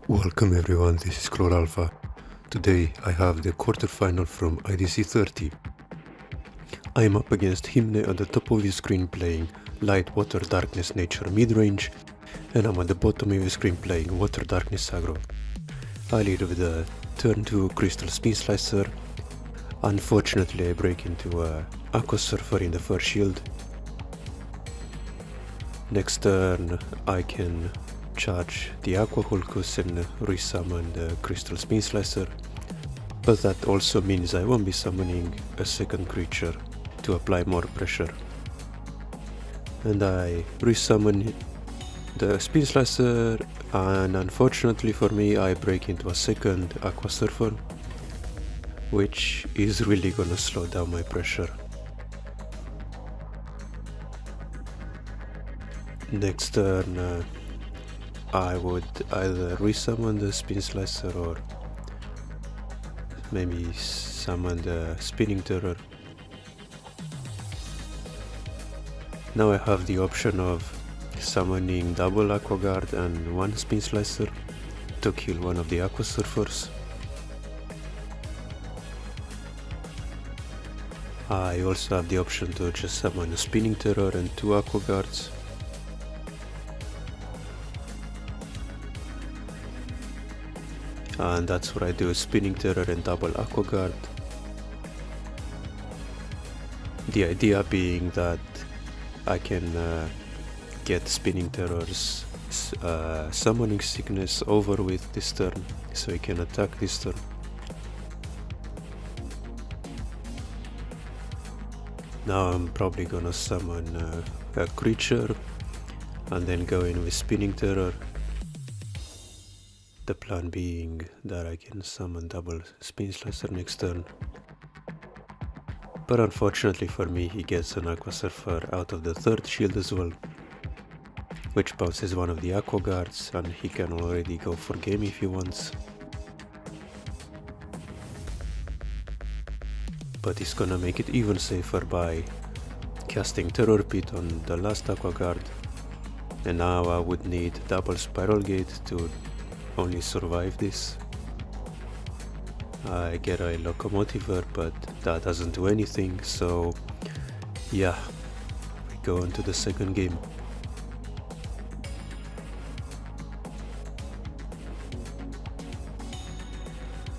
Welcome everyone, this is Clore Alpha. Today I have the quarterfinal from IDC 30. I am up against Hymne at the top of your screen playing Light, Water, Darkness, Nature, Midrange, and I'm at the bottom of your screen playing Water, Darkness, Aggro. I lead with a turn 2 Crystal Spin Slicer. Unfortunately I break into a Aqua Surfer in the first shield. Next turn I can charge the Aqua Hulkus and resummon the Crystal Spin Slicer, but that also means I won't be summoning a second creature to apply more pressure. And I resummon the Spin Slicer, and unfortunately for me I break into a second Aqua Surfer, which is really gonna slow down my pressure. Next turn I would either resummon the Spin Slicer or maybe summon the Spinning Terror. Now I have the option of summoning double Aqua Guard and one Spin Slicer to kill one of the Aqua Surfers. I also have the option to just summon a Spinning Terror and two Aqua Guards. And that's what I do, Spinning Terror and double Aqua Guard. The idea being that I can get Spinning Terror's summoning sickness over with this turn, so he can attack this turn. Now I'm probably gonna summon a creature and then go in with Spinning Terror. The plan being that I can summon double Spin Slicer next turn. But unfortunately for me, he gets an Aqua Surfer out of the third shield as well, which bounces one of the Aqua Guards, and he can already go for game if he wants. But he's gonna make it even safer by casting Terror Pit on the last Aqua Guard, and now I would need double Spiral Gate to only survive this. I get a Locomotiver, but that doesn't do anything, so yeah, we go into the second game.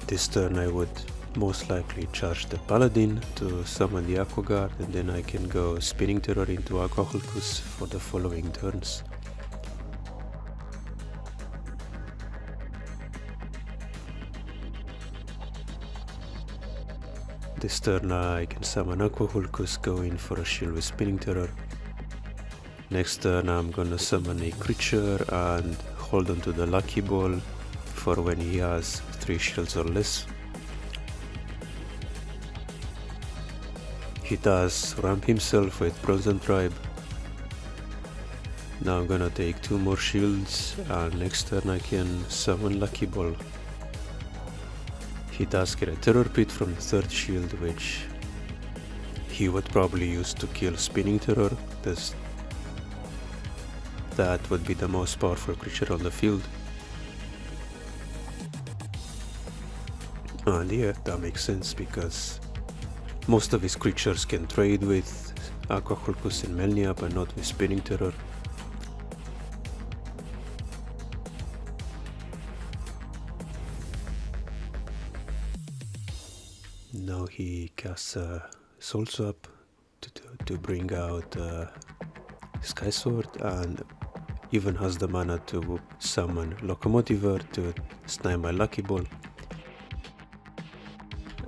This turn I would most likely charge the Paladin to summon the Aqua Guard, and then I can go Spinning Terror into Aqua Hulkus for the following turns. This turn I can summon Aqua Hulkus, go in for a shield with Spinning Terror. Next turn I'm gonna summon a creature and hold on to the Lucky Ball for when he has 3 shields or less. He does ramp himself with Frozen Tribe. Now I'm gonna take 2 more shields, and next turn I can summon Lucky Ball. He does get a Terror Pit from the third shield, which he would probably use to kill Spinning Terror. That would be the most powerful creature on the field. And yeah, that makes sense because most of his creatures can trade with Aqua Hulkus and Melnia, but not with Spinning Terror. Now he casts a Soul Swap to bring out Sky Sword, and even has the mana to summon Locomotiver to snipe my Lucky Ball.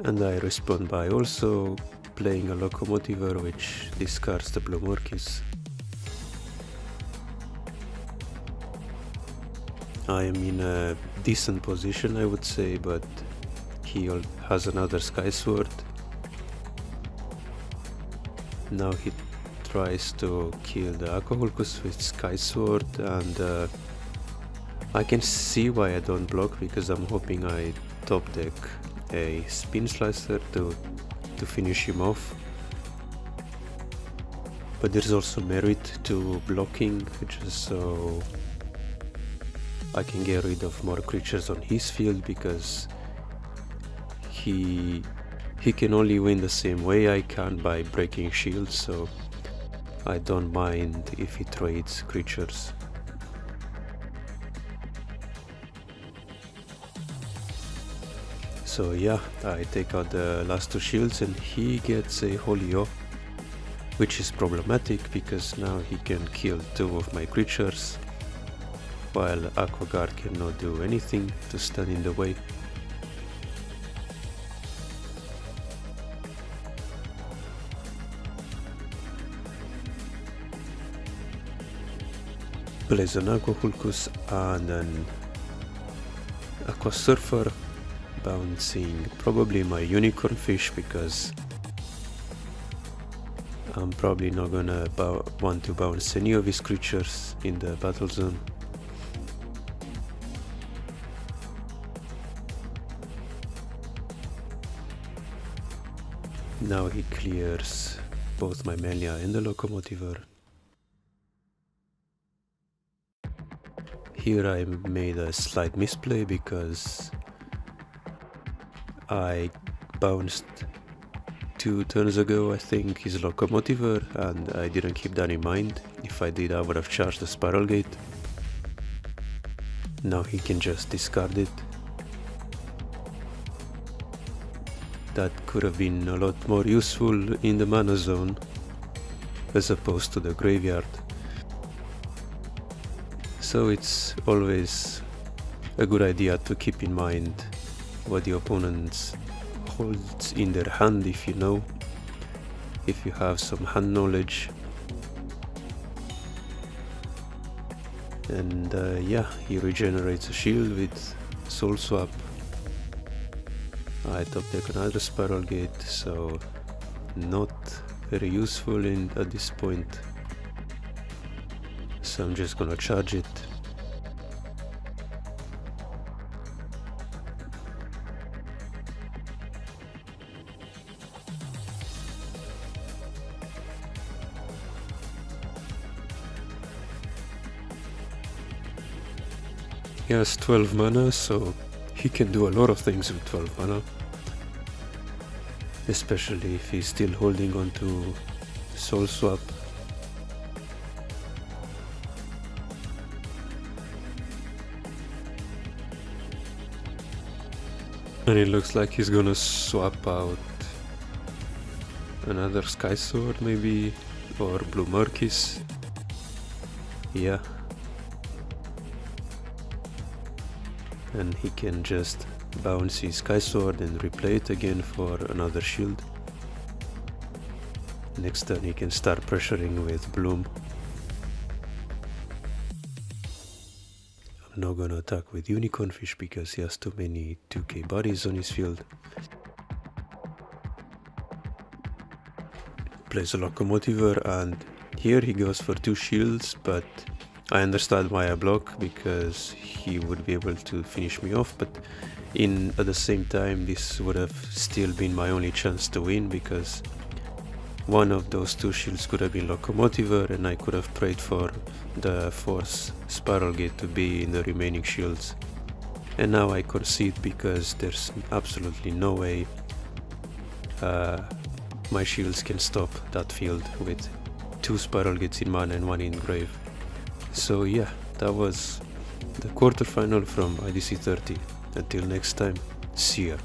And I respond by also playing a Locomotiver, which discards the Blue Murkys. I am in a decent position, I would say, but he has another Sky Sword. Now he tries to kill the Aqua Hulkus with Sky Sword, and I can see why I don't block, because I'm hoping I top deck a Spin Slicer to finish him off. But there's also merit to blocking, just so I can get rid of more creatures on his field because he can only win the same way I can, by breaking shields, so I don't mind if he trades creatures. So yeah, I take out the last two shields and he gets a Holio, which is problematic because now he can kill two of my creatures, while Aqua Guard cannot do anything to stand in the way. Plays an Aqua Hulkus and an Aqua Surfer, bouncing probably my Unicorn Fish because I'm probably not gonna want to bounce any of his creatures in the battle zone. Now he clears both my Melia and the Locomotiver. Here I made a slight misplay because I bounced 2 turns ago, I think, his Locomotiver, and I didn't keep that in mind. If I did, I would have charged the Spiral Gate. Now he can just discard it. That could have been a lot more useful in the mana zone as opposed to the graveyard. So it's always a good idea to keep in mind what the opponent holds in their hand, if you have some hand knowledge. And yeah, he regenerates a shield with Soul Swap. I top deck another Spiral Gate, so not very useful at this point. So I'm just gonna charge it. He has 12 mana, so he can do a lot of things with 12 mana. Especially if he's still holding on to Soul Swap. And it looks like he's gonna swap out another Sky Sword maybe, or Blue Murkis. Yeah. And he can just bounce his Sky Sword and replay it again for another shield. Next turn he can start pressuring with Bloom. I'm not gonna attack with Unicorn Fish because he has too many 2k bodies on his field. Plays a Locomotiver, and here he goes for 2 shields, but I understand why I block, because he would be able to finish me off, but at the same time this would have still been my only chance to win, because one of those 2 shields could have been Locomotiver and I could have prayed for the 4th Spiral Gate to be in the remaining shields. And now I concede because there's absolutely no way my shields can stop that field with 2 Spiral Gates in mana and 1 in grave. So yeah, that was the quarterfinal from IDC 30. Until next time, see ya.